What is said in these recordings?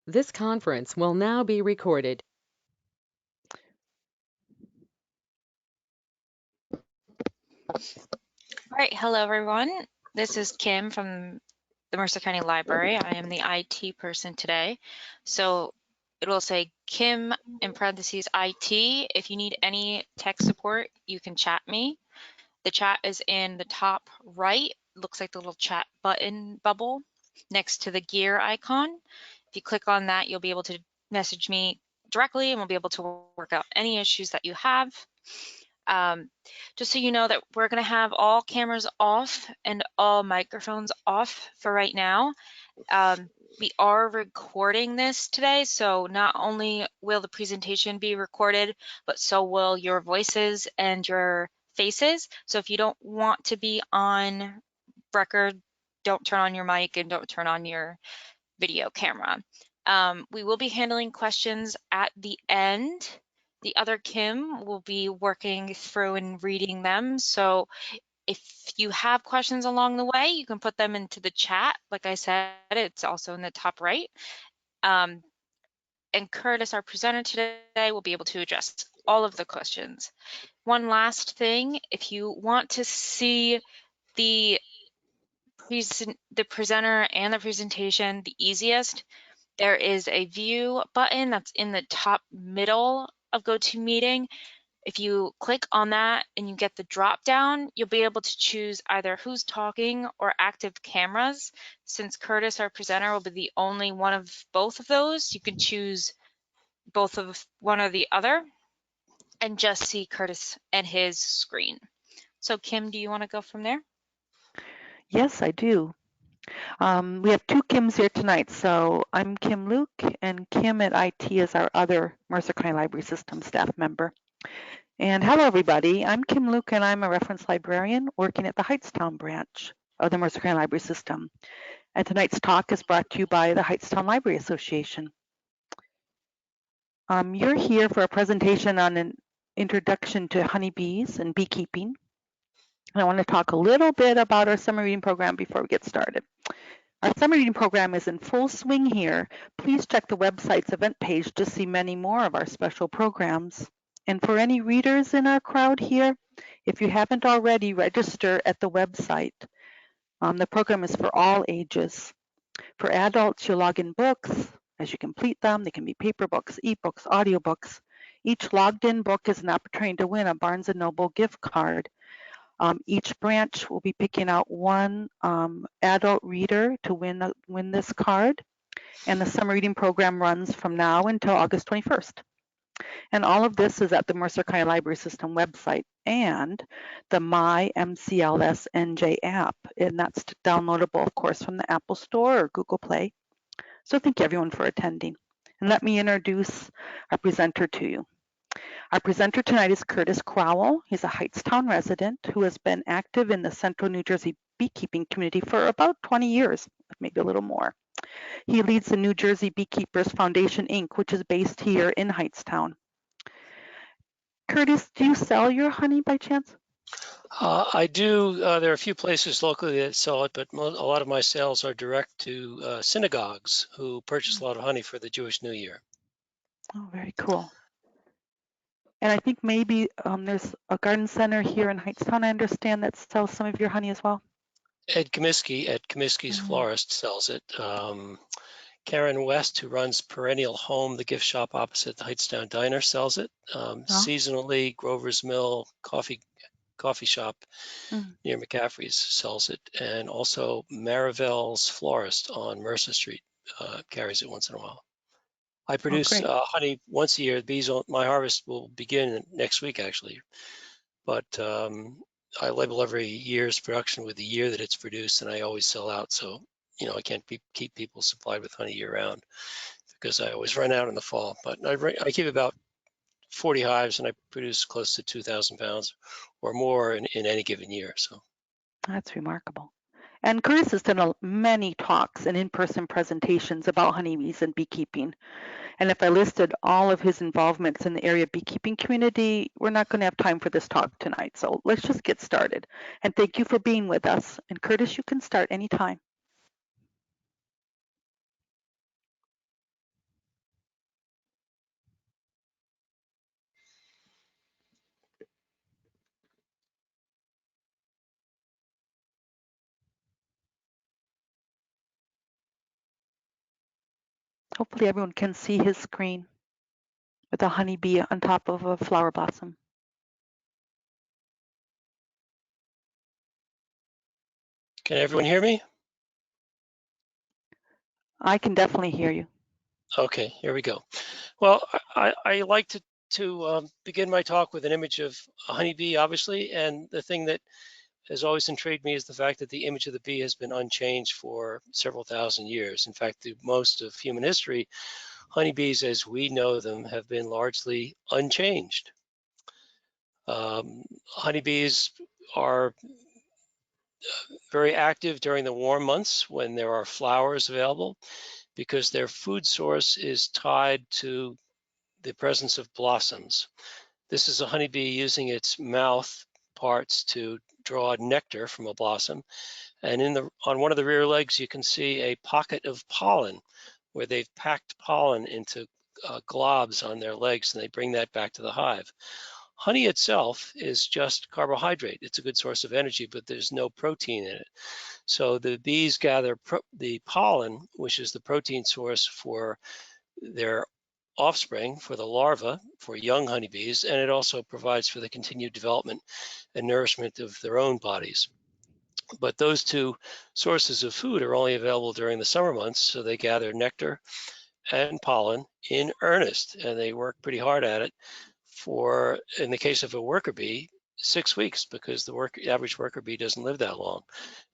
This conference will now be recorded. All right, hello everyone. This is Kim from the Mercer County Library. I am the IT person today. So it will say Kim in parentheses IT. If you need any tech support, you can chat me. The chat is in the top right. Looks like the little chat button bubble next to the gear icon. If you click on that, you'll be able to message me directly and we'll be able to work out any issues that you have. Just so you know that we're going to have all cameras off and all microphones off for right now. We are recording this today, so not only will the presentation be recorded, but so will your voices and your faces. So if you don't want to be on record, don't turn on your mic and don't turn on your video camera. We will be handling questions at the end. The other Kim will be working through and reading them. So if you have questions along the way, you can put them into the chat. Like I said, it's also in the top right. And Curtis, our presenter today, will be able to address all of the questions. One last thing, if you want to see the presenter and the presentation the easiest, there is a view button that's in the top middle of GoToMeeting. If you click on that and you get the drop down, you'll be able to choose either who's talking or active cameras. Since Curtis, our presenter, will be the only one of both of those, you can choose both of one or the other and just see Curtis and his screen. So Kim, do you want to go from there? Yes, I do. We have two Kims here tonight. So I'm Kim Luke, and Kim at IT is our other Mercer County Library System staff member. And hello, everybody. I'm Kim Luke, and I'm a reference librarian working at the Hightstown branch of the Mercer County Library System. And tonight's talk is brought to you by the Hightstown Library Association. You're here for a presentation on an introduction to honeybees and beekeeping. And I want to talk a little bit about our summer reading program before we get started. Our summer reading program is in full swing here. Please check the website's event page to see many more of our special programs. And for any readers in our crowd here, if you haven't already, register at the website. The program is for all ages. For adults, you log in books. As you complete them, they can be paper books, ebooks, audiobooks. Each logged in book is an opportunity to win a Barnes & Noble gift card. Each branch will be picking out one adult reader to win this card. And the summer reading program runs from now until August 21st. And all of this is at the Mercer County Library System website and the My MCLS NJ app. And that's downloadable, of course, from the Apple Store or Google Play. So thank you, everyone, for attending. And let me introduce our presenter to you. Our presenter tonight is Curtis Crowell. He's a Hightstown resident who has been active in the Central New Jersey beekeeping community for about 20 years, maybe a little more. He leads the New Jersey Beekeepers Foundation, Inc., which is based here in Hightstown. Curtis, do you sell your honey by chance? I do. There are a few places locally that sell it, but a lot of my sales are direct to synagogues who purchase a lot of honey for the Jewish New Year. Oh, very cool. And I think maybe there's a garden center here in Hightstown, I understand, that sells some of your honey as well. Ed Comiskey at Comiskey's Florist sells it. Karen West, who runs Perennial Home, the gift shop opposite the Hightstown Diner, sells it. Seasonally, Grover's Mill coffee shop near McCaffrey's sells it. And also Marivelle's Florist on Mercer Street carries it once in a while. I produce honey once a year. My harvest will begin next week, actually. But I label every year's production with the year that it's produced, and I always sell out. So, I can't keep people supplied with honey year round because I always run out in the fall. But I keep about 40 hives, and I produce close to 2,000 pounds or more in any given year. So that's remarkable. And Curtis has done many talks and in-person presentations about honeybees and beekeeping. And if I listed all of his involvements in the area beekeeping community, we're not going to have time for this talk tonight. So let's just get started. And thank you for being with us. And Curtis, you can start anytime. Hopefully everyone can see his screen with a honeybee on top of a flower blossom. Can everyone hear me? I can definitely hear you. Okay, here we go. Well, I like to begin my talk with an image of a honeybee, obviously, and the thing that has always intrigued me is the fact that the image of the bee has been unchanged for several thousand years. In fact, through most of human history, honeybees as we know them have been largely unchanged. Honeybees are very active during the warm months when there are flowers available because their food source is tied to the presence of blossoms. This is a honeybee using its mouth parts to draw nectar from a blossom. And on one of the rear legs, you can see a pocket of pollen where they've packed pollen into globs on their legs, and they bring that back to the hive. Honey itself is just carbohydrate. It's a good source of energy, but there's no protein in it. So the bees gather the pollen, which is the protein source for their offspring, for the larva, for young honeybees, and it also provides for the continued development and nourishment of their own bodies. But those two sources of food are only available during the summer months, so they gather nectar and pollen in earnest, and they work pretty hard at it for, in the case of a worker bee, 6 weeks, because the average worker bee doesn't live that long.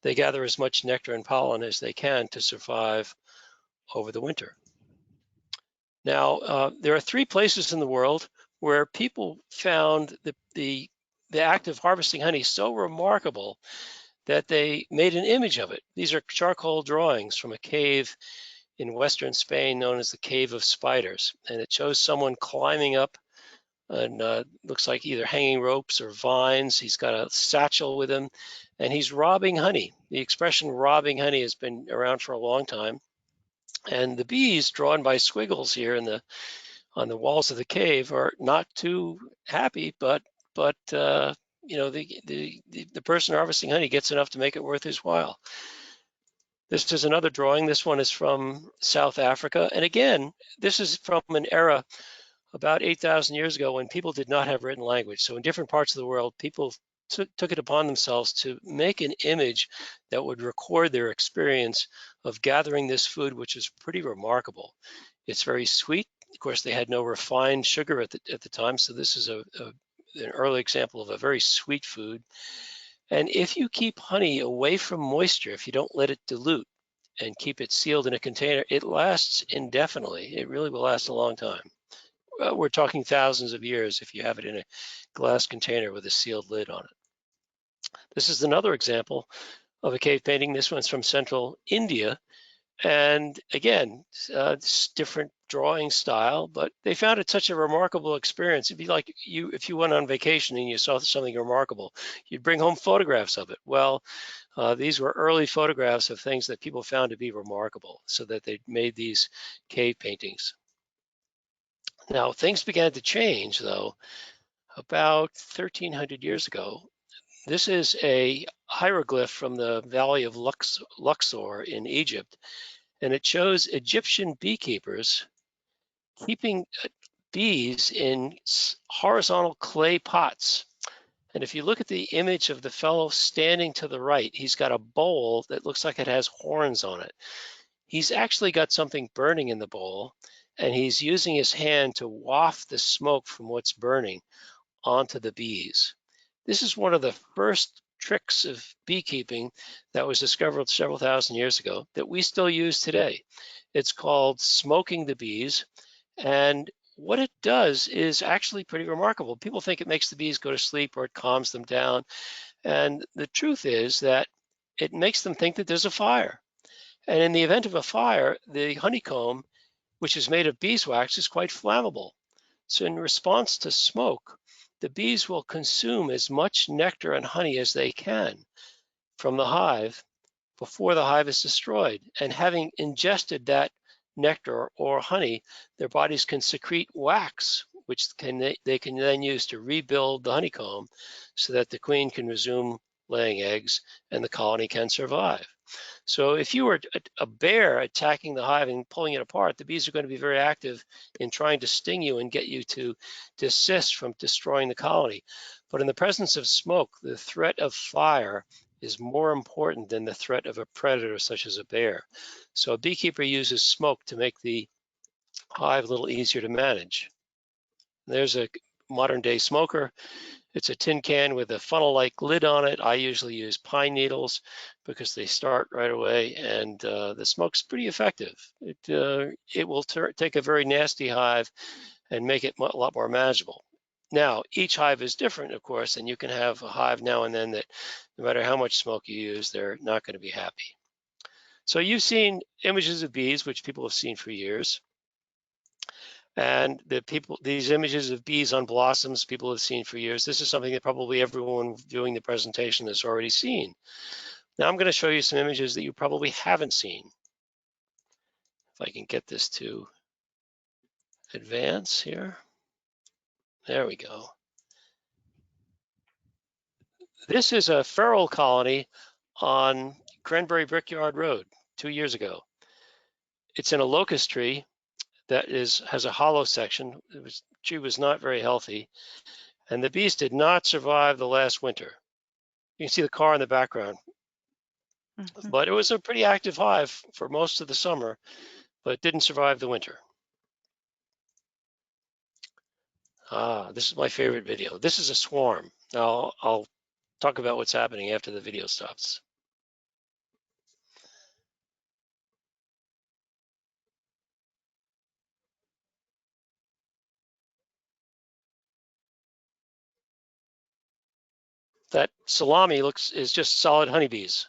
They gather as much nectar and pollen as they can to survive over the winter. Now, there are 3 places in the world where people found the act of harvesting honey so remarkable that they made an image of it. These are charcoal drawings from a cave in western Spain known as the Cave of Spiders, and it shows someone climbing up and looks like either hanging ropes or vines. He's got a satchel with him, and he's robbing honey. The expression robbing honey has been around for a long time, and the bees drawn by squiggles here on the walls of the cave are not too happy, but you know, the person harvesting honey gets enough to make it worth his while. This is another drawing. This one is from South Africa. And again, this is from an era about 8,000 years ago when people did not have written language. So in different parts of the world, people took it upon themselves to make an image that would record their experience of gathering this food, which is pretty remarkable. It's very sweet. Of course, they had no refined sugar at the time, so this is an early example of a very sweet food. And if you keep honey away from moisture, if you don't let it dilute and keep it sealed in a container, it lasts indefinitely. It really will last a long time. We're talking thousands of years if you have it in a glass container with a sealed lid on it. This is another example of a cave painting. This one's from central India. And again, it's different drawing style, but they found it such a remarkable experience. It'd be like if you went on vacation and you saw something remarkable, you'd bring home photographs of it. Well, these were early photographs of things that people found to be remarkable, so that they made these cave paintings. Now, things began to change, though, about 1,300 years ago. This is a hieroglyph from the Valley of Luxor in Egypt, and it shows Egyptian beekeepers keeping bees in horizontal clay pots. And if you look at the image of the fellow standing to the right, he's got a bowl that looks like it has horns on it. He's actually got something burning in the bowl, and he's using his hand to waft the smoke from what's burning onto the bees. This is one of the first tricks of beekeeping that was discovered several thousand years ago that we still use today. It's called smoking the bees, and what it does is actually pretty remarkable. People think it makes the bees go to sleep or it calms them down, and the truth is that it makes them think that there's a fire. And in the event of a fire, the honeycomb, which is made of beeswax, is quite flammable. So in response to smoke, the bees will consume as much nectar and honey as they can from the hive before the hive is destroyed. And having ingested that nectar or honey, their bodies can secrete wax, which they can then use to rebuild the honeycomb so that the queen can resume laying eggs and the colony can survive. So if you were a bear attacking the hive and pulling it apart, the bees are going to be very active in trying to sting you and get you to desist from destroying the colony. But in the presence of smoke, the threat of fire is more important than the threat of a predator such as a bear. So a beekeeper uses smoke to make the hive a little easier to manage. There's a modern day smoker. It's a tin can with a funnel-like lid on it. I usually use pine needles because they start right away, and the smoke's pretty effective. It will take a very nasty hive and make it a lot more manageable. Now, each hive is different, of course, and you can have a hive now and then that no matter how much smoke you use, they're not going to be happy. So you've seen images of bees, which people have seen for years. And these images of bees on blossoms, people have seen for years. This is something that probably everyone viewing the presentation has already seen. Now I'm going to show you some images that you probably haven't seen. If I can get this to advance here. There we go. This is a feral colony on Cranberry Brickyard Road 2 years ago. It's in a locust tree that has a hollow section. The tree was not very healthy, and the bees did not survive the last winter. You can see the car in the background. But it was a pretty active hive for most of the summer, but didn't survive the winter. This is my favorite video. This is a swarm. Now I'll talk about what's happening after the video stops. That salami is just solid honeybees.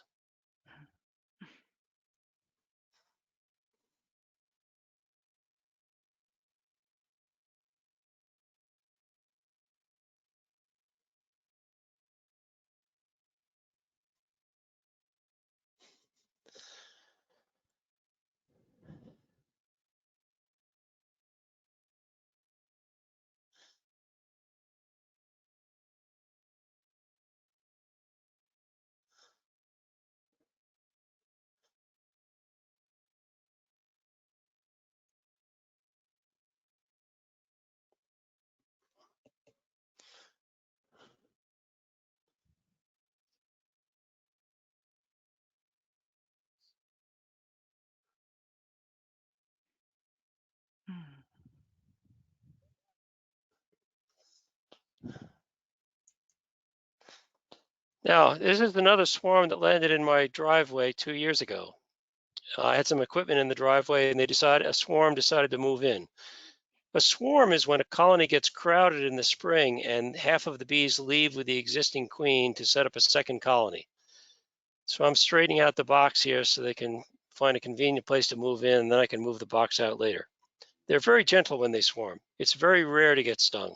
Now, this is another swarm that landed in my driveway 2 years ago. I had some equipment in the driveway and a swarm decided to move in. A swarm is when a colony gets crowded in the spring and half of the bees leave with the existing queen to set up a second colony. So I'm straightening out the box here so they can find a convenient place to move in, and then I can move the box out later. They're very gentle when they swarm. It's very rare to get stung.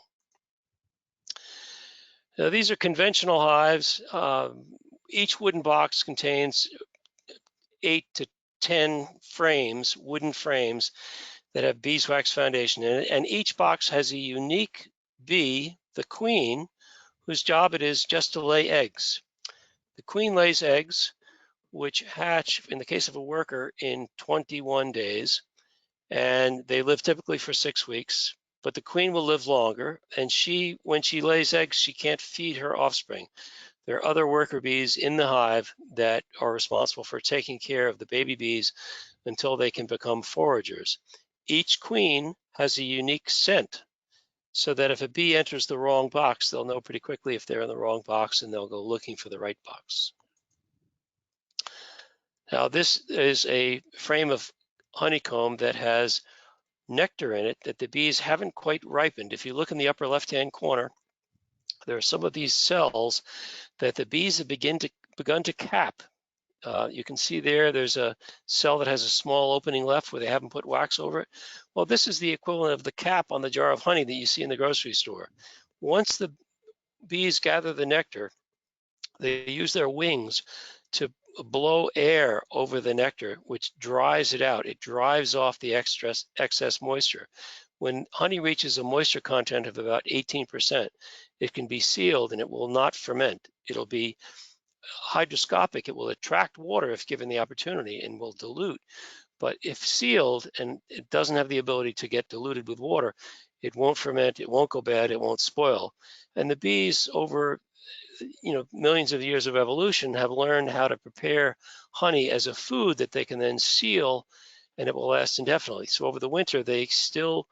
Now, these are conventional hives. Each wooden box contains 8 to 10 frames, wooden frames, that have beeswax foundation in it, and each box has a unique bee, the queen, whose job it is just to lay eggs. The queen lays eggs, which hatch, in the case of a worker, in 21 days, and they live typically for 6 weeks, but the queen will live longer, and when she lays eggs, she can't feed her offspring. There are other worker bees in the hive that are responsible for taking care of the baby bees until they can become foragers. Each queen has a unique scent, so that if a bee enters the wrong box, they'll know pretty quickly if they're in the wrong box and they'll go looking for the right box. Now, this is a frame of honeycomb that has nectar in it that the bees haven't quite ripened. If you look in the upper left-hand corner, there are some of these cells that the bees have begun to cap. You can see there's a cell that has a small opening left where they haven't put wax over it. Well, this is the equivalent of the cap on the jar of honey that you see in the grocery store. Once the bees gather the nectar, they use their wings to blow air over the nectar, which dries it out. It drives off the excess moisture. When honey reaches a moisture content of about 18%, it can be sealed and it will not ferment. It'll be hydroscopic, it will attract water if given the opportunity and will dilute. But if sealed and it doesn't have the ability to get diluted with water, it won't ferment, it won't go bad, it won't spoil. And the bees over millions of years of evolution have learned how to prepare honey as a food that they can then seal and it will last indefinitely. So over the winter, they still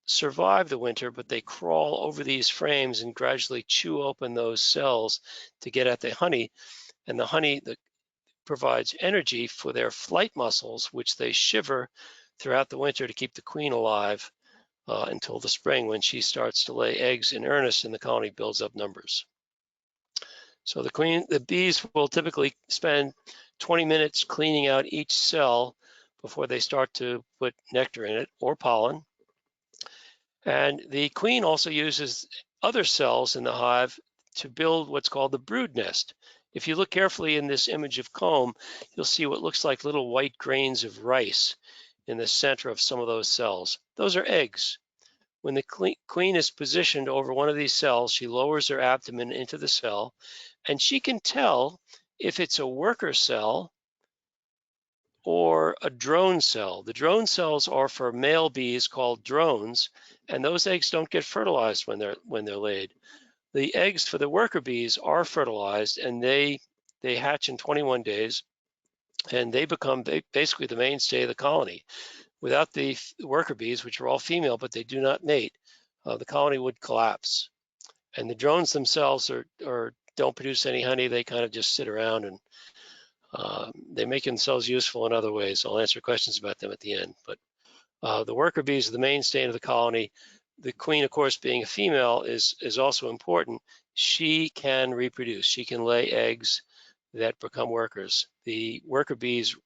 survive the winter, but they crawl over these frames and gradually chew open those cells to get at the honey. And the honey that provides energy for their flight muscles, which they shiver throughout the winter to keep the queen alive until the spring when she starts to lay eggs in earnest and the colony builds up numbers. So the bees will typically spend 20 minutes cleaning out each cell before they start to put nectar in it or pollen. And the queen also uses other cells in the hive to build what's called the brood nest. If you look carefully in this image of comb, you'll see what looks like little white grains of rice in the center of some of those cells. Those are eggs. When the queen is positioned over one of these cells, she lowers her abdomen into the cell, and she can tell if it's a worker cell or a drone cell. The drone cells are for male bees called drones, and those eggs don't get fertilized when they're laid. The eggs for the worker bees are fertilized, and they hatch in 21 days, and they become basically the mainstay of the colony. Without the worker bees, which are all female, but they do not mate, the colony would collapse. And the drones themselves don't produce any honey. They kind of just sit around and they make themselves useful in other ways. I'll answer questions about them at the end. But the worker bees are the mainstay of the colony. The queen, of course, being a female is also important. She can reproduce. She can lay eggs that become workers. The worker bees,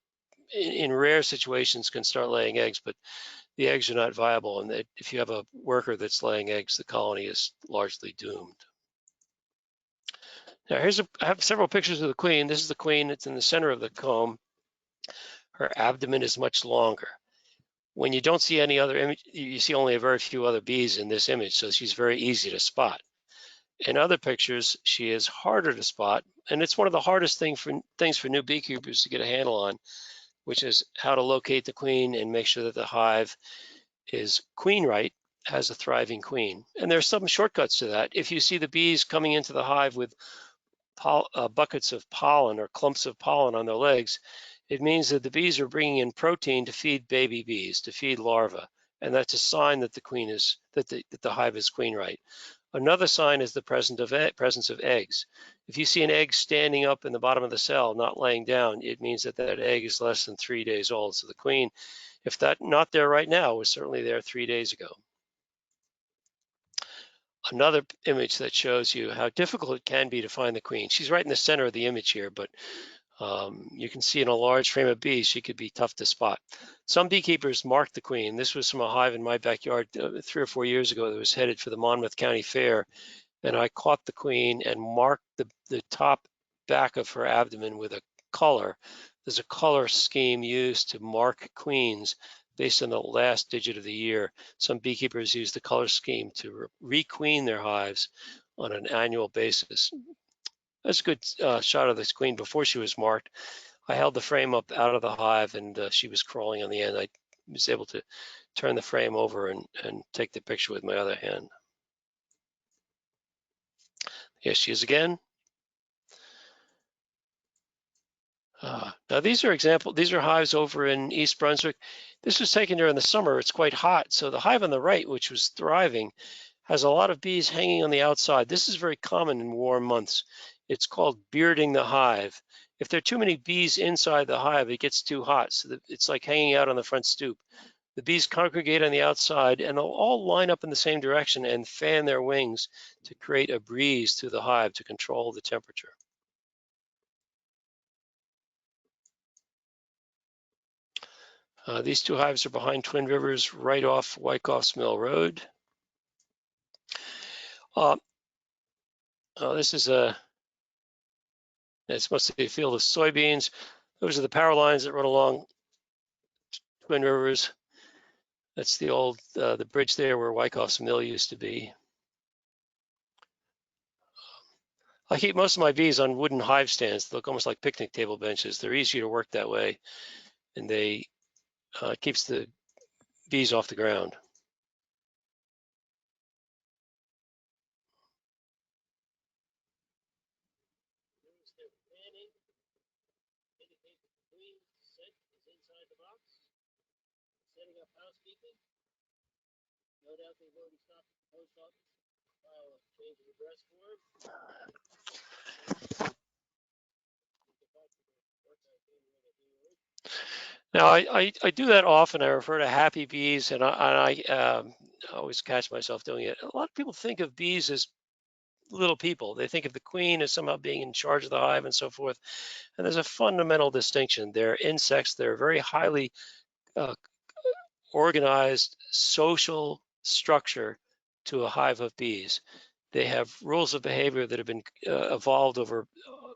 in rare situations, can start laying eggs, but the eggs are not viable. And if you have a worker that's laying eggs, the colony is largely doomed. Now I have several pictures of the queen. This is the queen. It's in the center of the comb. Her abdomen is much longer. When you don't see any other image, you see only a very few other bees in this image, so she's very easy to spot. In other pictures, she is harder to spot, and it's one of the hardest things for new beekeepers to get a handle on, which is how to locate the queen and make sure that the hive is queen right, has a thriving queen. And there's some shortcuts to that. If you see the bees coming into the hive with buckets of pollen or clumps of pollen on their legs, it means that the bees are bringing in protein to feed baby bees, to feed larvae, and that's a sign that the hive is queen right. Another sign is the presence of eggs. If you see an egg standing up in the bottom of the cell, not laying down, it means that egg is less than 3 days old. So the queen, if that's not there right now, was certainly there 3 days ago. Another image that shows you how difficult it can be to find the queen. She's right in the center of the image here, but you can see in a large frame of bees, she could be tough to spot. Some beekeepers mark the queen. This was from a hive in my backyard 3 or 4 years ago that was headed for the Monmouth County Fair. And I caught the queen and marked the top back of her abdomen with a color. There's a color scheme used to mark queens based on the last digit of the year. Some beekeepers use the color scheme to requeen their hives on an annual basis. That's a good shot of this queen before she was marked. I held the frame up out of the hive and she was crawling on the end. I was able to turn the frame over and take the picture with my other hand. Here she is again. Now these are hives over in East Brunswick. This was taken during the summer. It's quite hot. So the hive on the right, which was thriving, has a lot of bees hanging on the outside. This is very common in warm months. It's called bearding the hive. If there are too many bees inside the hive, it gets too hot. So it's like hanging out on the front stoop. The bees congregate on the outside and they'll all line up in the same direction and fan their wings to create a breeze through the hive to control the temperature. These two hives are behind Twin Rivers, right off Wyckoff's Mill Road. This is it's supposed to be a field of soybeans. Those are the power lines that run along Twin Rivers. That's the old, the bridge there where Wyckoff's Mill used to be. I keep most of my bees on wooden hive stands. They look almost like picnic table benches. They're easier to work that way, and they keeps the bees off the ground. Setting up housekeeping. No doubt they've already stopped at the post office. File a change of address form. Now, I do that often. I refer to happy bees, and I always catch myself doing it. A lot of people think of bees as little people. They think of the queen as somehow being in charge of the hive and so forth. And there's a fundamental distinction. They're insects. They're very highly uh, organized social structure to a hive of bees. They have rules of behavior that have been evolved over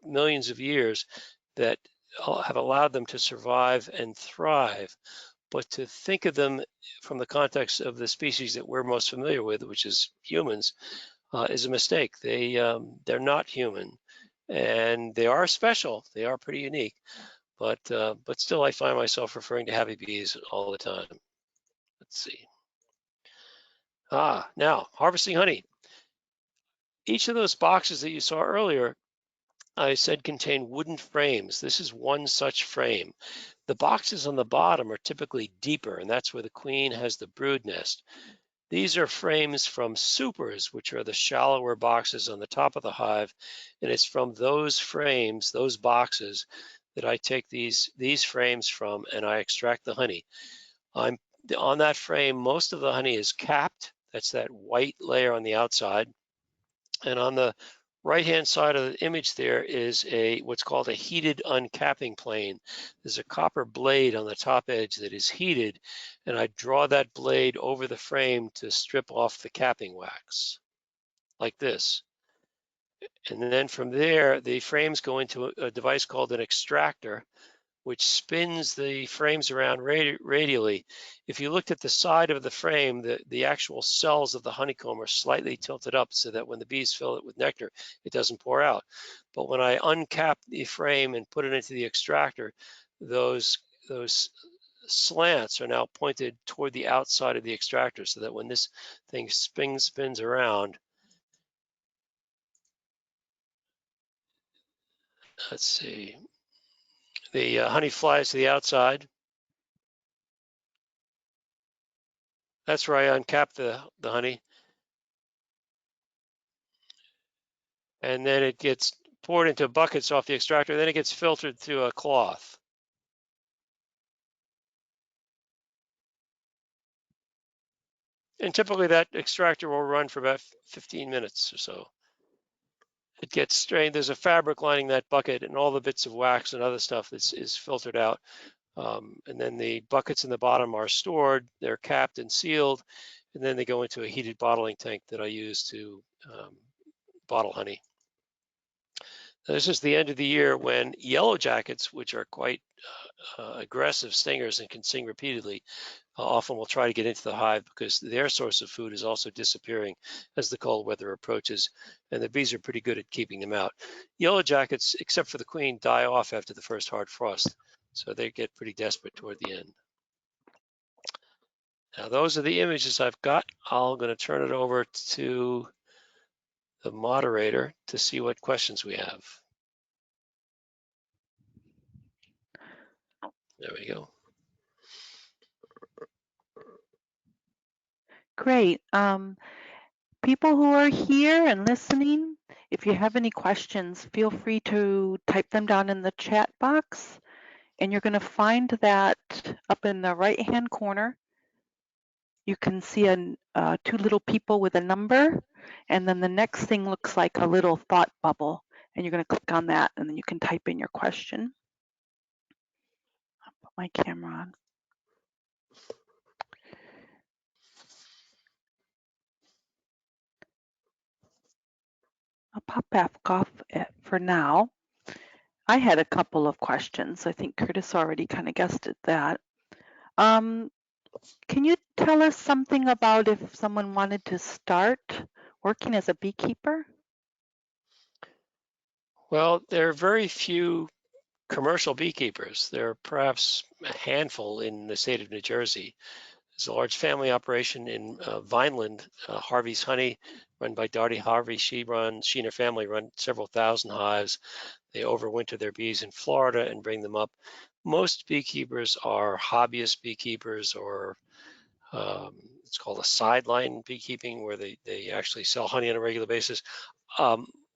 millions of years that have allowed them to survive and thrive. But to think of them from the context of the species that we're most familiar with, which is humans, is a mistake. They're not human, and they are special. They are pretty unique, but still, I find myself referring to happy bees all the time. Let's see. Now harvesting honey. Each of those boxes that you saw earlier, I said contain wooden frames. This is one such frame. The boxes on the bottom are typically deeper, and that's where the queen has the brood nest. These are frames from supers, which are the shallower boxes on the top of the hive, and it's from those frames, those boxes, that I take these frames from and I extract the honey. On that frame, most of the honey is capped. That's that white layer on the outside. And on the right-hand side of the image there is what's called a heated uncapping plane. There's a copper blade on the top edge that is heated, and I draw that blade over the frame to strip off the capping wax, like this. And then from there, the frames go into a device called an extractor, which spins the frames around radially. If you looked at the side of the frame, the actual cells of the honeycomb are slightly tilted up so that when the bees fill it with nectar, it doesn't pour out. But when I uncap the frame and put it into the extractor, those slants are now pointed toward the outside of the extractor so that when this thing spins around, let's see, the honey flies to the outside. That's where I uncap the honey. And then it gets poured into buckets off the extractor. Then it gets filtered through a cloth. And typically that extractor will run for about 15 minutes or so. It gets strained. There's a fabric lining that bucket, and all the bits of wax and other stuff is filtered out. And then the buckets in the bottom are stored. They're capped and sealed. And then they go into a heated bottling tank that I use to bottle honey. This is the end of the year when yellow jackets, which are quite aggressive stingers and can sting repeatedly, often will try to get into the hive because their source of food is also disappearing as the cold weather approaches, and the bees are pretty good at keeping them out. Yellow jackets, except for the queen, die off after the first hard frost, so they get pretty desperate toward the end. Now, those are the images I've got. I'm going to turn it over to the moderator to see what questions we have. There we go. Great. People who are here and listening, if you have any questions, feel free to type them down in the chat box. And you're going to find that up in the right-hand corner. You can see two little people with a number. And then the next thing looks like a little thought bubble. And you're going to click on that, and then you can type in your question. I'll put my camera on. I'll pop back off it for now. I had a couple of questions. I think Curtis already kind of guessed at that. Can you tell us something about if someone wanted to start working as a beekeeper? Well, there are very few commercial beekeepers. There are perhaps a handful in the state of New Jersey. There's a large family operation in Vineland, Harvey's Honey, run by Darty Harvey. She and her family run several thousand hives. They overwinter their bees in Florida and bring them up. Most beekeepers are hobbyist beekeepers, or it's called a sideline beekeeping, where they actually sell honey on a regular basis.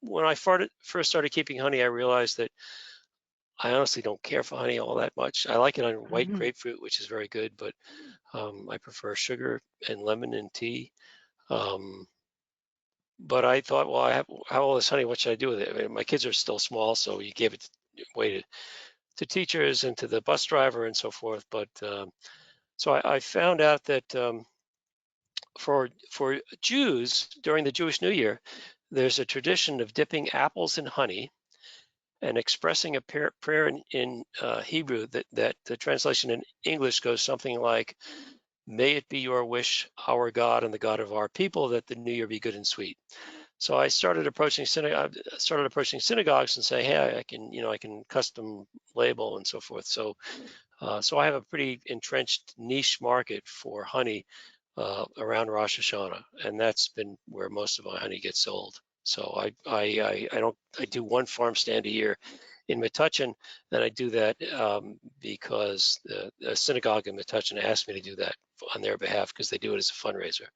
When I first started keeping honey, I realized that I honestly don't care for honey all that much. I like it on white grapefruit, which is very good, but I prefer sugar and lemon and tea. But I thought, well, I have all this honey. What should I do with it? I mean, my kids are still small, so you gave it away to teachers and to the bus driver and so forth. But so I found out that for Jews during the Jewish New Year, there's a tradition of dipping apples in honey and expressing a prayer in Hebrew that the translation in English goes something like, "May it be your wish, our God and the God of our people, that the new year be good and sweet." So I started approaching synagogues and say, "Hey, I can custom label and so forth." So I have a pretty entrenched niche market for honey around Rosh Hashanah, and that's been where most of my honey gets sold. So I do one farm stand a year in Metuchen, and I do that because the synagogue in Metuchen asked me to do that on their behalf because they do it as a fundraiser.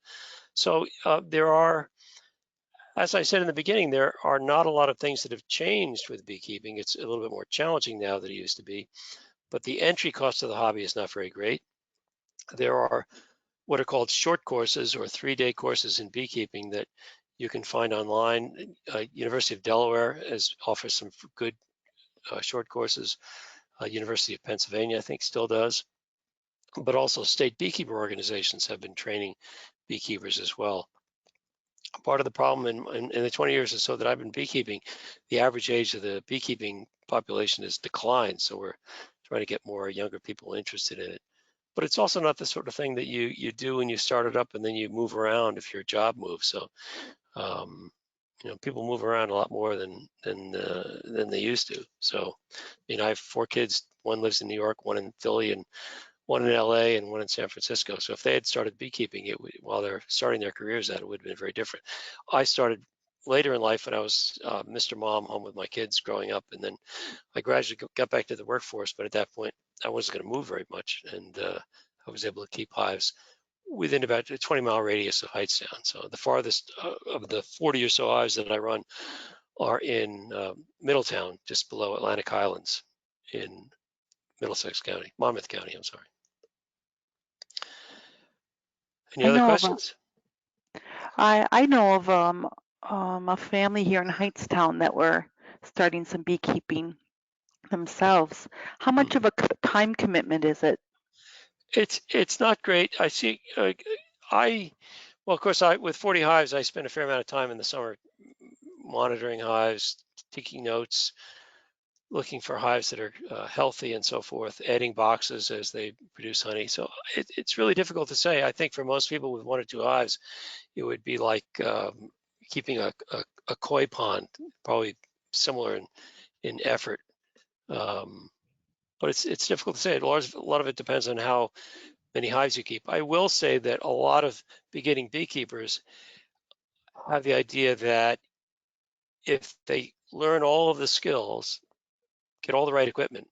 So there are, as I said in the beginning, there are not a lot of things that have changed with beekeeping. It's a little bit more challenging now than it used to be, but the entry cost of the hobby is not very great. There are what are called short courses or 3-day courses in beekeeping that you can find online. University of Delaware offers some good short courses. University of Pennsylvania, I think, still does. But also state beekeeper organizations have been training beekeepers as well. Part of the problem in the 20 years or so that I've been beekeeping, the average age of the beekeeping population has declined. So we're trying to get more younger people interested in it. But it's also not the sort of thing that you do when you start it up and then you move around if your job moves. So people move around a lot more than they used to. So I have 4 kids. One lives in New York, one in Philly, and one in LA, and one in San Francisco. So if they had started beekeeping while they're starting their careers it would have been very different. I started later in life when I was Mr. Mom, home with my kids growing up, and then I gradually got back to the workforce. But at that point, I wasn't going to move very much, and I was able to keep hives within about a 20-mile radius of Hightstown. So the farthest of the 40 or so hives that I run are in Middletown, just below Atlantic Highlands in Middlesex County, Monmouth County, I'm sorry. Any other questions? I know of a family here in Hightstown that were starting some beekeeping themselves. How much of a time commitment is it? It's not great. I see. Well, of course, with 40 hives, I spend a fair amount of time in the summer monitoring hives, taking notes, looking for hives that are healthy and so forth, adding boxes as they produce honey. So it's really difficult to say. I think for most people with 1 or 2 hives, it would be like keeping a koi pond, probably similar in effort. But it's difficult to say. A lot of it depends on how many hives you keep. I will say that a lot of beginning beekeepers have the idea that if they learn all of the skills, get all the right equipment,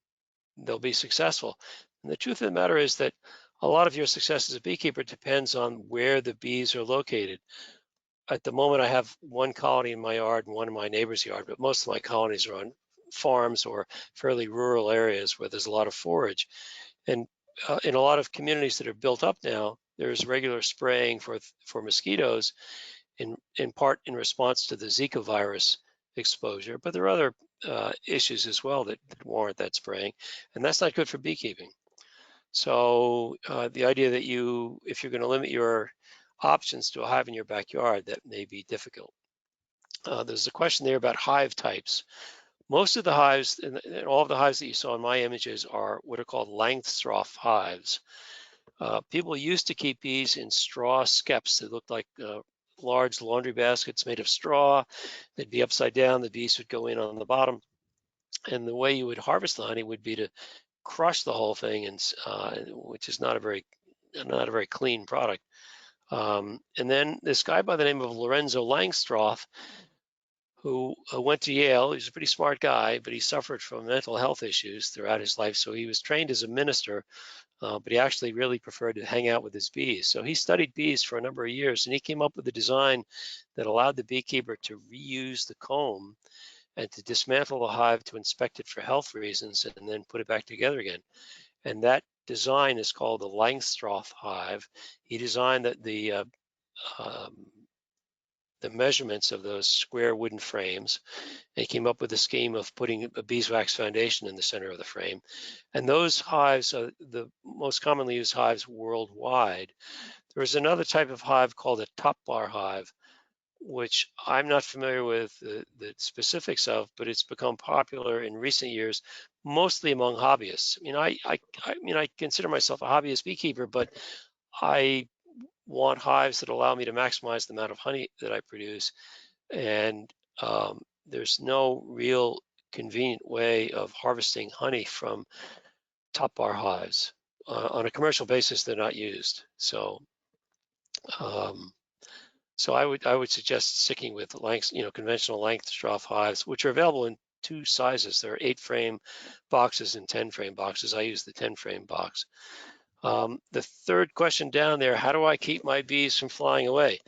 they'll be successful. And the truth of the matter is that a lot of your success as a beekeeper depends on where the bees are located. At the moment, I have 1 colony in my yard and 1 in my neighbor's yard, but most of my colonies are on farms or fairly rural areas where there's a lot of forage. And in a lot of communities that are built up now, there's regular spraying for mosquitoes, in part in response to the Zika virus exposure, but there are other issues as well that warrant that spraying, and that's not good for beekeeping. So the idea that if you're going to limit your options to a hive in your backyard, that may be difficult. There's a question there about hive types. Most of the hives, and all of the hives that you saw in my images, are what are called Langstroth hives. People used to keep bees in straw skeps that looked like large laundry baskets made of straw. They'd be upside down. The bees would go in on the bottom. And the way you would harvest the honey would be to crush the whole thing, and which is not a very clean product. And then this guy by the name of Lorenzo Langstroth, who went to Yale. He was a pretty smart guy, but he suffered from mental health issues throughout his life. So he was trained as a minister, but he actually really preferred to hang out with his bees. So he studied bees for a number of years, and he came up with a design that allowed the beekeeper to reuse the comb and to dismantle the hive to inspect it for health reasons and then put it back together again. And that design is called the Langstroth hive. He designed the measurements of those square wooden frames. They came up with a scheme of putting a beeswax foundation in the center of the frame. And those hives are the most commonly used hives worldwide. There is another type of hive called a top bar hive, which I'm not familiar with the specifics of, but it's become popular in recent years, mostly among hobbyists. I mean, I consider myself a hobbyist beekeeper, but I want hives that allow me to maximize the amount of honey that I produce. And there's no real convenient way of harvesting honey from top bar hives. On a commercial basis, they're not used. So I would suggest sticking with conventional Langstroth hives, which are available in two sizes. There are 8-frame boxes and 10-frame boxes. I use the 10-frame box. The third question down there, how do I keep my bees from flying away?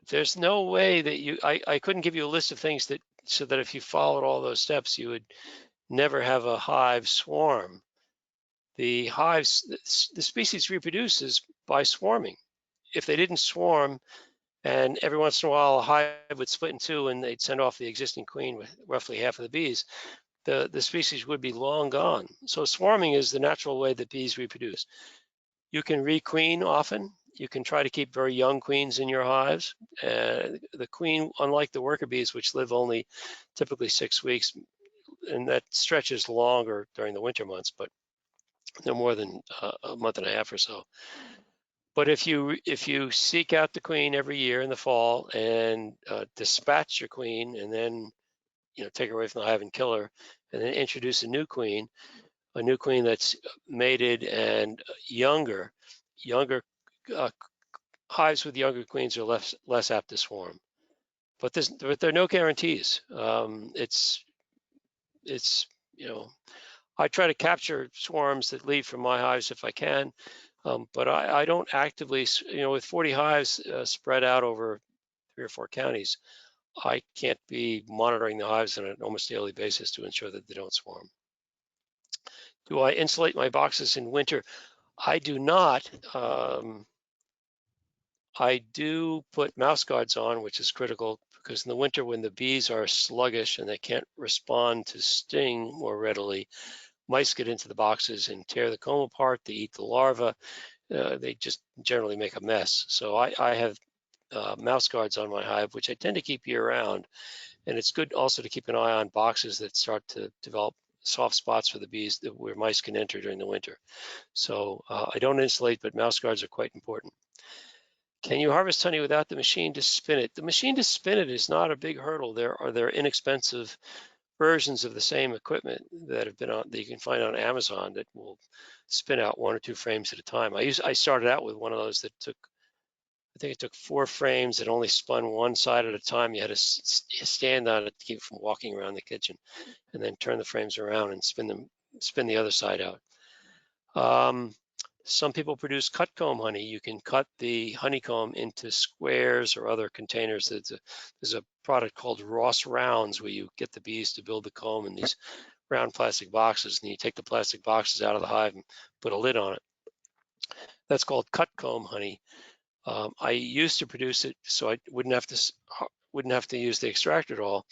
There's no way that I couldn't give you a list of things so that if you followed all those steps, you would never have a hive swarm. The species reproduces by swarming. If they didn't swarm, and every once in a while a hive would split in two and they'd send off the existing queen with roughly half of the bees, the species would be long gone. So swarming is the natural way that bees reproduce. You can requeen often. You can try to keep very young queens in your hives. The queen, unlike the worker bees, which live only typically 6 weeks, and that stretches longer during the winter months, but no more than a month and a half or so. But if you seek out the queen every year in the fall and dispatch your queen, and then take her away from the hive and kill her, and then introduce a new queen that's mated and younger hives with younger queens are less apt to swarm. But there are no guarantees. I try to capture swarms that leave from my hives if I can. But I don't actively, with 40 hives spread out over 3 or 4 counties, I can't be monitoring the hives on an almost daily basis to ensure that they don't swarm. Do I insulate my boxes in winter? I do not. I do put mouse guards on, which is critical because in the winter when the bees are sluggish and they can't respond to sting more readily, mice get into the boxes and tear the comb apart. They eat the larvae. They just generally make a mess. So I have mouse guards on my hive, which I tend to keep year round. And it's good also to keep an eye on boxes that start to develop soft spots for the bees where mice can enter during the winter. So I don't insulate, but mouse guards are quite important. Can you harvest honey without the machine to spin it? The machine to spin it is not a big hurdle. There are inexpensive versions of the same equipment that you can find on Amazon that will spin out 1 or 2 frames at a time. I started out with one of those that I think it took 4 frames that only spun one side at a time. You had to stand on it to keep it from walking around the kitchen, and then turn the frames around and spin the other side out. Some people produce cut comb honey. You can cut the honeycomb into squares or other containers. There's a product called Ross Rounds where you get the bees to build the comb in these round plastic boxes, and you take the plastic boxes out of the hive and put a lid on it. That's called cut comb honey. I used to produce it so I wouldn't have to use the extractor at all.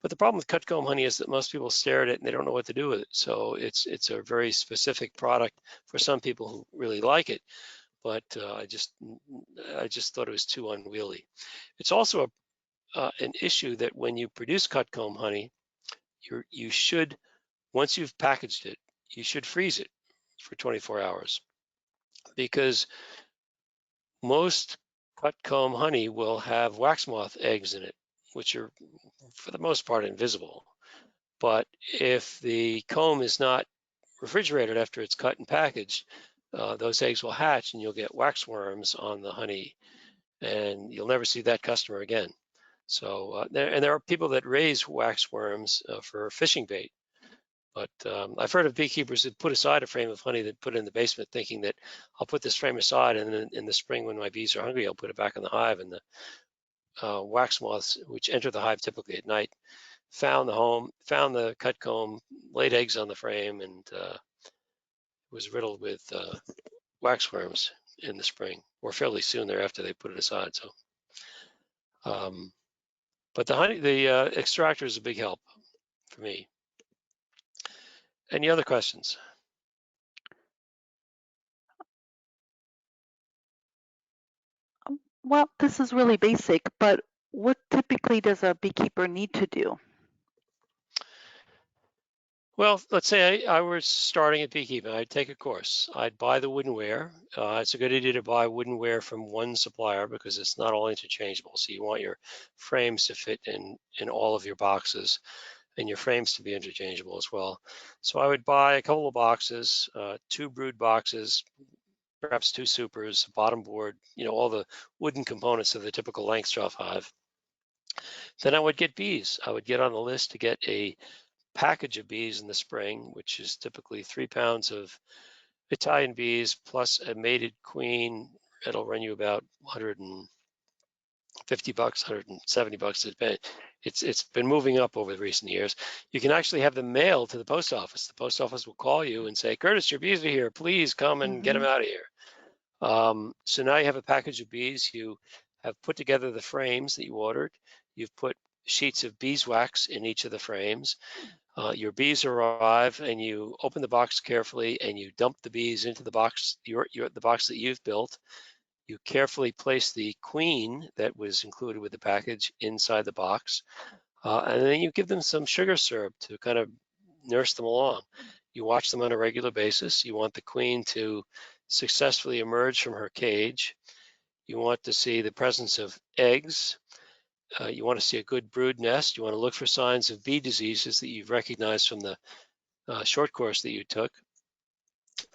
But the problem with cut comb honey is that most people stare at it and they don't know what to do with it. So it's a very specific product for some people who really like it. But I just thought it was too unwieldy. It's also an issue that when you produce cut comb honey, you should, once you've packaged it, you should freeze it for 24 hours. because most cut comb honey will have wax moth eggs in it, which are for the most part invisible. But if the comb is not refrigerated after it's cut and packaged, those eggs will hatch and you'll get wax worms on the honey, and you'll never see that customer again. So there are people that raise wax worms for fishing bait. But I've heard of beekeepers that put aside a frame of honey that put it in the basement, thinking that I'll put this frame aside, and then in the spring when my bees are hungry, I'll put it back in the hive. And the wax moths, which enter the hive typically at night, found the home, found the cut comb, laid eggs on the frame, and was riddled with wax worms in the spring, or fairly soon thereafter they put it aside. So, but the extractor is a big help for me. Any other questions? Well, this is really basic, but what typically does a beekeeper need to do? Well, let's say I were starting at beekeeping. I'd take a course. I'd buy the woodenware. It's a good idea to buy woodenware from one supplier because it's not all interchangeable. So you want your frames to fit in all of your boxes, and your frames to be interchangeable as well. So I would buy a couple of boxes, 2 brood boxes, perhaps 2 supers, bottom board, all the wooden components of the typical Langstroth hive. Then I would get bees. I would get on the list to get a package of bees in the spring, which is typically 3 pounds of Italian bees plus a mated queen. It'll run you about $150, $170. It's been moving up over the recent years. You can actually have them mailed to the post office. The post office will call you and say, Curtis, your bees are here. Please come and get them out of here. So now you have a package of bees. You have put together the frames that you ordered. You've put sheets of beeswax in each of the frames. Your bees arrive, and you open the box carefully, and you dump the bees into the box, the box that you've built. You carefully place the queen that was included with the package inside the box, and then you give them some sugar syrup to kind of nurse them along. You watch them on a regular basis. You want the queen to successfully emerge from her cage. You want to see the presence of eggs. You want to see a good brood nest. You want to look for signs of bee diseases that you've recognized from the short course that you took.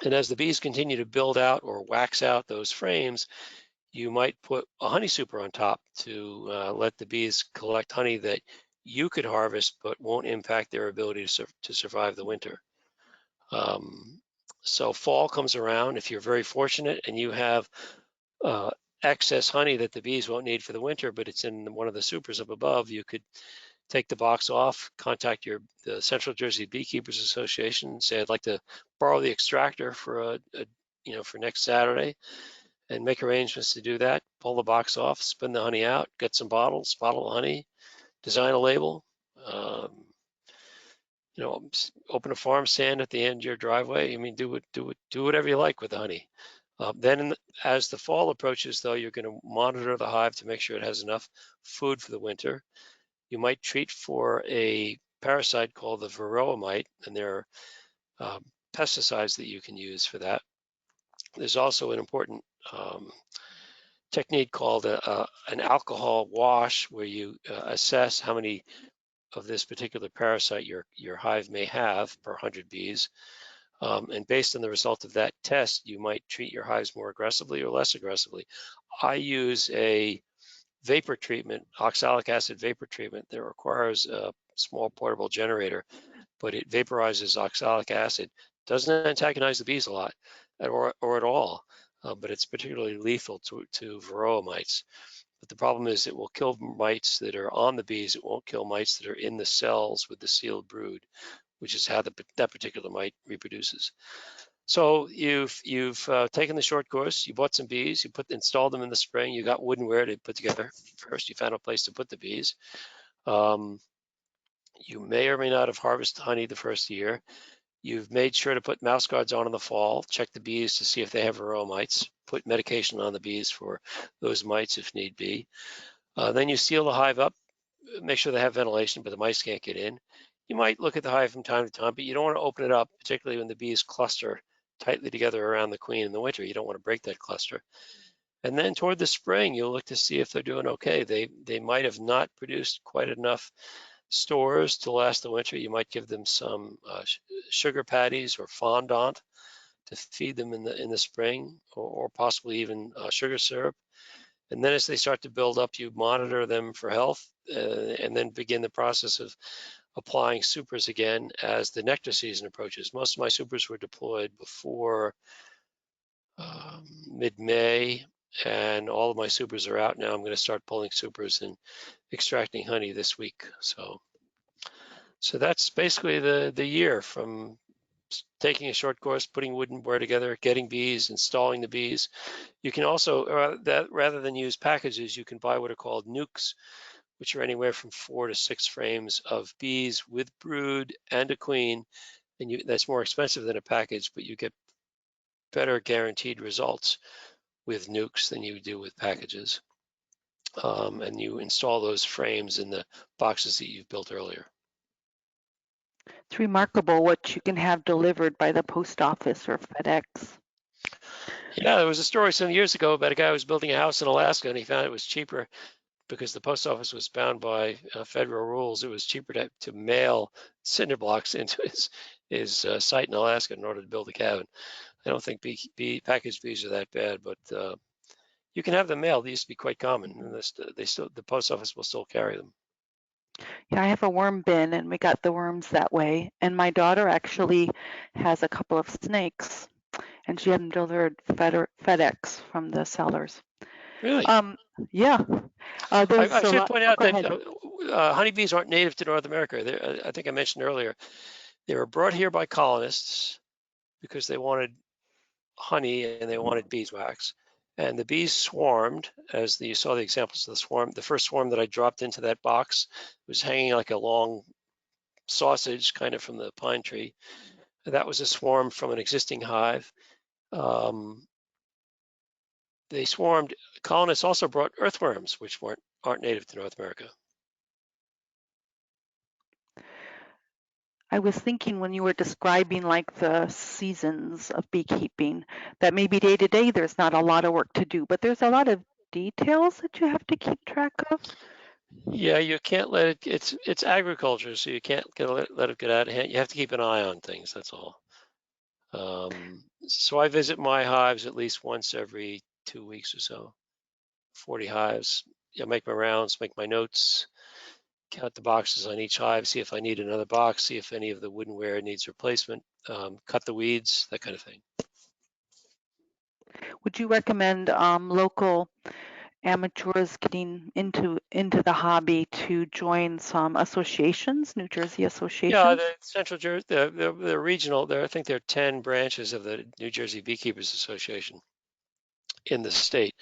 And as the bees continue to build out or wax out those frames, you might put a honey super on top to let the bees collect honey that you could harvest but won't impact their ability to survive the winter. So fall comes around. If you're very fortunate and you have excess honey that the bees won't need for the winter, but it's in one of the supers up above, you could take the box off, contact the Central Jersey Beekeepers Association, and say, I'd like to borrow the extractor for for next Saturday, and make arrangements to do that. Pull the box off, spin the honey out, get some bottles, bottle of honey, design a label, open a farm stand at the end of your driveway. I mean, do whatever you like with the honey. Then as the fall approaches, though, you're going to monitor the hive to make sure it has enough food for the winter. You might treat for a parasite called the Varroa mite, and there are pesticides that you can use for that. There's also an important technique called an alcohol wash, where you assess how many of this particular parasite your hive may have per 100 bees. And based on the result of that test, you might treat your hives more aggressively or less aggressively. I use a vapor treatment, oxalic acid vapor treatment, that requires a small portable generator, but it vaporizes oxalic acid. Doesn't antagonize the bees a lot or at all, but it's particularly lethal to Varroa mites. But the problem is it will kill mites that are on the bees. It won't kill mites that are in the cells with the sealed brood, which is how that particular mite reproduces. So you've taken the short course. You bought some bees. You installed them in the spring. You got woodenware to put together. First, you found a place to put the bees. You may or may not have harvested honey the first year. You've made sure to put mouse guards on in the fall. Check the bees to see if they have Varroa mites. Put medication on the bees for those mites if need be. Then you seal the hive up. Make sure they have ventilation, but the mice can't get in. You might look at the hive from time to time, but you don't want to open it up, particularly when the bees cluster tightly together around the queen in the winter. You don't want to break that cluster. And then toward the spring, you'll look to see if they're doing okay. They might have not produced quite enough stores to last the winter. You might give them some sugar patties or fondant to feed them in the spring, or possibly even sugar syrup. And then as they start to build up, you monitor them for health, and then begin the process of applying supers again as the nectar season approaches. Most of my supers were deployed before mid-May, and all of my supers are out now. I'm going to start pulling supers and extracting honey this week. So that's basically the year, from taking a short course, putting wood and wire together, getting bees, installing the bees. You can also, rather than use packages, you can buy what are called nukes, which are anywhere from 4 to 6 frames of bees with brood and a queen. And that's more expensive than a package, but you get better guaranteed results with nukes than you do with packages. And you install those frames in the boxes that you've built earlier. It's remarkable what you can have delivered by the post office or FedEx. Yeah, there was a story some years ago about a guy who was building a house in Alaska, and he found it was cheaper because the post office was bound by federal rules. It was cheaper to mail cinder blocks into his site in Alaska in order to build a cabin. I don't think packaged bees are that bad, but you can have them mailed. They used to be quite common, and the post office will still carry them. Yeah, I have a worm bin, and we got the worms that way. And my daughter actually has a couple of snakes, and she had them delivered FedEx from the sellers. Really? Yeah. I should point out that ahead. honeybees aren't native to North America. I think I mentioned earlier, they were brought here by colonists because they wanted honey and they wanted beeswax. And the bees swarmed, as you saw the examples of the swarm. The first swarm that I dropped into that box was hanging like a long sausage kind of from the pine tree. That was a swarm from an existing hive. They swarmed. Colonists also brought earthworms, which aren't native to North America. I was thinking when you were describing like the seasons of beekeeping that maybe day to day there's not a lot of work to do, but there's a lot of details that you have to keep track of. Yeah, you can't let it. It's agriculture, so you can't let it get out of hand. You have to keep an eye on things. That's all. So I visit my hives at least once every 2 weeks or so. 40 hives. I make my rounds, make my notes, count the boxes on each hive, see if I need another box, see if any of the woodenware needs replacement, cut the weeds, that kind of thing. Would you recommend local amateurs getting into the hobby to join some associations, New Jersey associations? Yeah, the Central Jersey, the regional. I think there are 10 branches of the New Jersey Beekeepers Association in the state.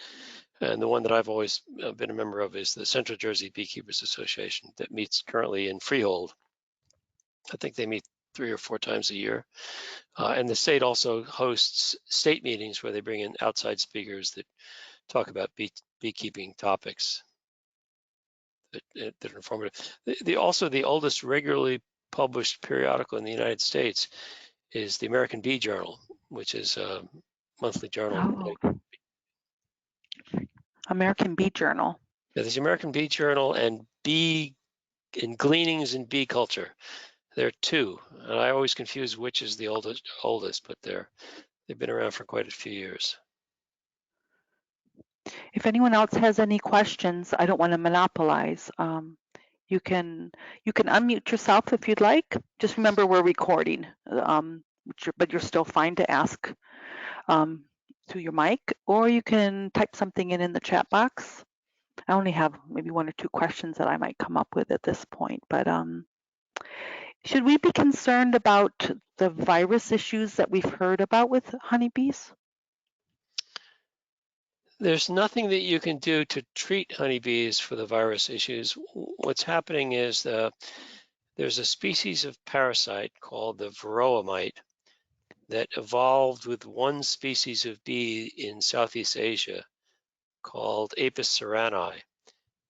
And the one that I've always been a member of is the Central Jersey Beekeepers Association that meets currently in Freehold. I think they meet 3 or 4 times a year. And the state also hosts state meetings where they bring in outside speakers that talk about beekeeping topics that are informative. Also, the oldest regularly published periodical in the United States is the American Bee Journal, which is a monthly journal. Oh. American Bee Journal. Yeah, there's the American Bee Journal and Gleanings in Bee Culture. There are 2, and I always confuse which is the oldest, but they've been around for quite a few years. If anyone else has any questions, I don't want to monopolize. You can unmute yourself if you'd like. Just remember we're recording, but you're still fine to ask through your mic, or you can type something in the chat box. I only have maybe 1 or 2 questions that I might come up with at this point, but should we be concerned about the virus issues that we've heard about with honeybees? There's nothing that you can do to treat honeybees for the virus issues. What's happening is there's a species of parasite called the Varroa mite that evolved with one species of bee in Southeast Asia called Apis ceranae.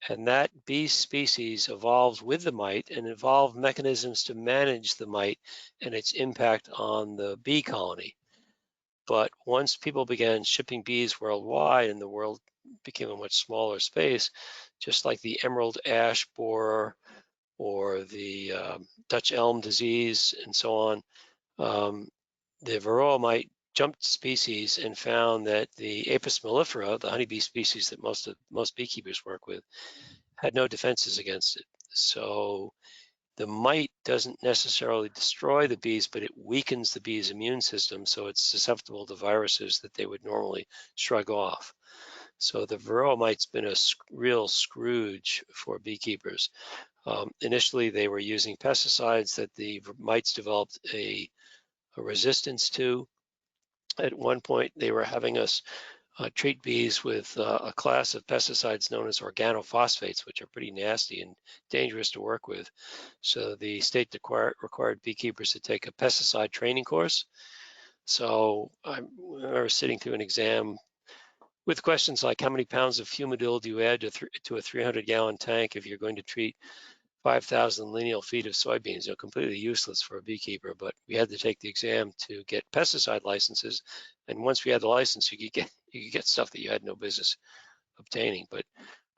And that bee species evolved with the mite and evolved mechanisms to manage the mite and its impact on the bee colony. But once people began shipping bees worldwide and the world became a much smaller space, just like the emerald ash borer or the Dutch elm disease and so on, the Varroa mite jumped species and found that the Apis mellifera, the honeybee species that most beekeepers work with, had no defenses against it. So the mite doesn't necessarily destroy the bees, but it weakens the bee's immune system, so it's susceptible to viruses that they would normally shrug off. So the Varroa mite's been a real Scrooge for beekeepers. Initially, they were using pesticides that the mites developed a resistance to. At one point, they were having us treat bees with a class of pesticides known as organophosphates, which are pretty nasty and dangerous to work with. So the state required beekeepers to take a pesticide training course. So I remember sitting through an exam with questions like, how many pounds of fumidil do you add to a 300-gallon tank if you're going to treat 5,000 lineal feet of soybeans? They're completely useless for a beekeeper, but we had to take the exam to get pesticide licenses. And once we had the license, you could get stuff that you had no business obtaining. But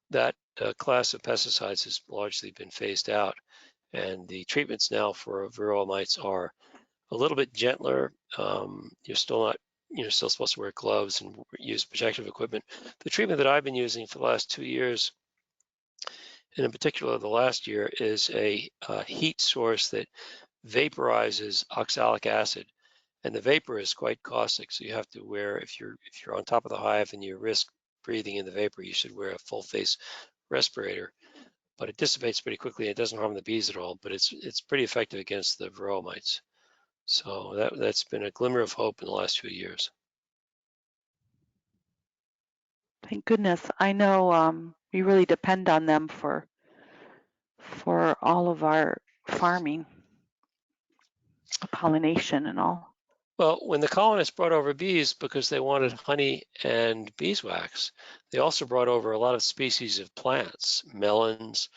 that class of pesticides has largely been phased out. And the treatments now for Varroa mites are a little bit gentler. You're still supposed to wear gloves and use protective equipment. The treatment that I've been using for the last 2 years, and in particular the last year, is a heat source that vaporizes oxalic acid, and the vapor is quite caustic. So you have to wear, if you're on top of the hive and you risk breathing in the vapor, you should wear a full face respirator. But it dissipates pretty quickly. It doesn't harm the bees at all, but it's pretty effective against the Varroa mites. So that's been a glimmer of hope in the last few years. Thank goodness. I know we really depend on them for all of our farming, pollination and all. Well, when the colonists brought over bees because they wanted honey and beeswax, they also brought over a lot of species of plants, melons,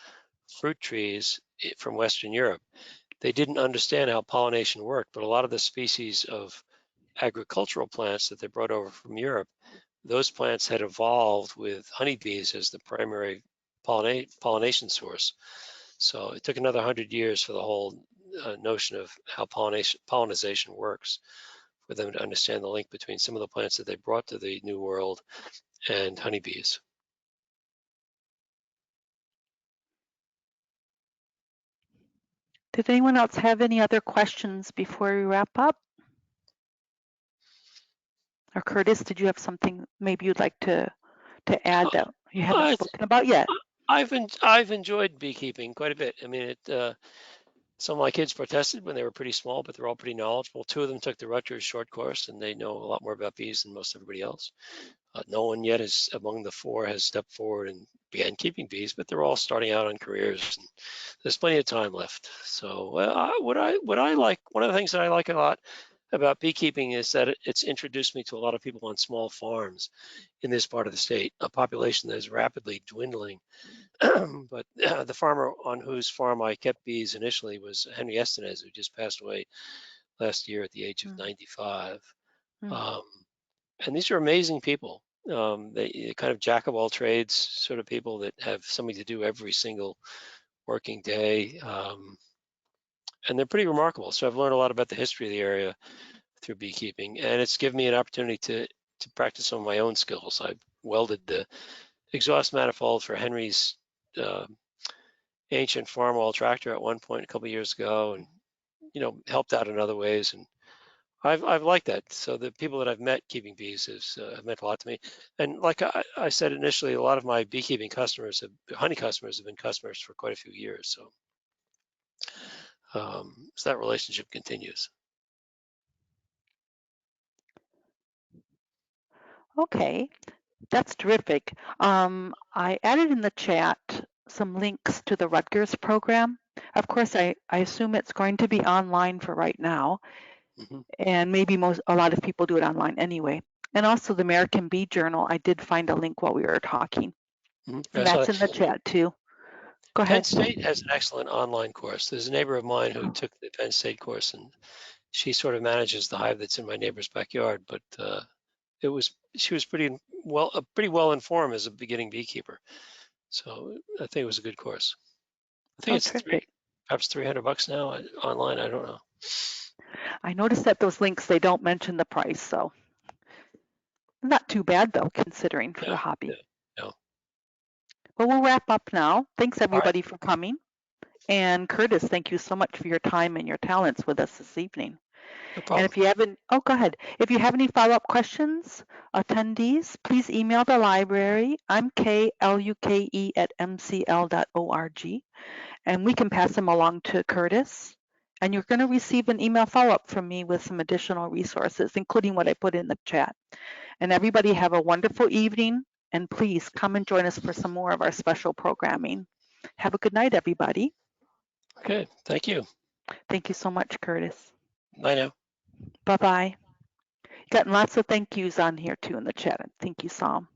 fruit trees from Western Europe. They didn't understand how pollination worked, but a lot of the species of agricultural plants that they brought over from Europe, those plants had evolved with honeybees as the primary pollination source. So it took another 100 years for the whole notion of how pollination works, for them to understand the link between some of the plants that they brought to the New World and honeybees. Did anyone else have any other questions before we wrap up? Or Curtis, did you have something maybe you'd like to add that you haven't spoken about yet? I've enjoyed beekeeping quite a bit. I mean, some of my kids protested when they were pretty small, but they're all pretty knowledgeable. 2 of them took the Rutgers short course, and they know a lot more about bees than most everybody else. No one yet among the 4 has stepped forward and began keeping bees, but they're all starting out on careers, and there's plenty of time left. So what I like, one of the things that I like a lot about beekeeping is that it's introduced me to a lot of people on small farms in this part of the state, a population that is rapidly dwindling. But the farmer on whose farm I kept bees initially was Henry Estenez, who just passed away last year at the age of 95. And these are amazing people. They kind of jack of all trades sort of people that have something to do every single working day. And they're pretty remarkable. So I've learned a lot about the history of the area through beekeeping, and it's given me an opportunity to practice some of my own skills. I welded the exhaust manifold for Henry's ancient farmwall tractor at one point a couple of years ago, and helped out in other ways. And I've liked that. So the people that I've met keeping bees have meant a lot to me. And like I said initially, a lot of my beekeeping customers, honey customers, have been customers for quite a few years. So that relationship continues. Okay, that's terrific. I added in the chat some links to the Rutgers program. Of course, I assume it's going to be online for right now, and maybe a lot of people do it online anyway. And also the American Bee Journal, I did find a link while we were talking. And that's in the chat too. Go ahead. Penn State has an excellent online course. There's a neighbor of mine who took the Penn State course, and she sort of manages the hive that's in my neighbor's backyard, but she was pretty well informed as a beginning beekeeper. So I think it was a good course. I think Oh, it's terrific. perhaps $300 now online. I don't know. I noticed that those links, they don't mention the price, so not too bad though, considering for the Yeah, hobby. yeah. Well, we'll wrap up now. Thanks All right, everybody for coming. And Curtis, thank you so much for your time and your talents with us this evening. no And problem. if you haven't, oh, go ahead. If you have any follow-up questions, attendees, please email the library. I'm kluke@mcl.org, and we can pass them along to Curtis. And you're going to receive an email follow-up from me with some additional resources, including what I put in the chat. And everybody have a wonderful evening, and please come and join us for some more of our special programming. Have a good night, everybody. Okay, thank you. Thank you so much, Curtis. Bye now. Bye-bye. Gotten lots of thank yous on here too in the chat. I think you saw them.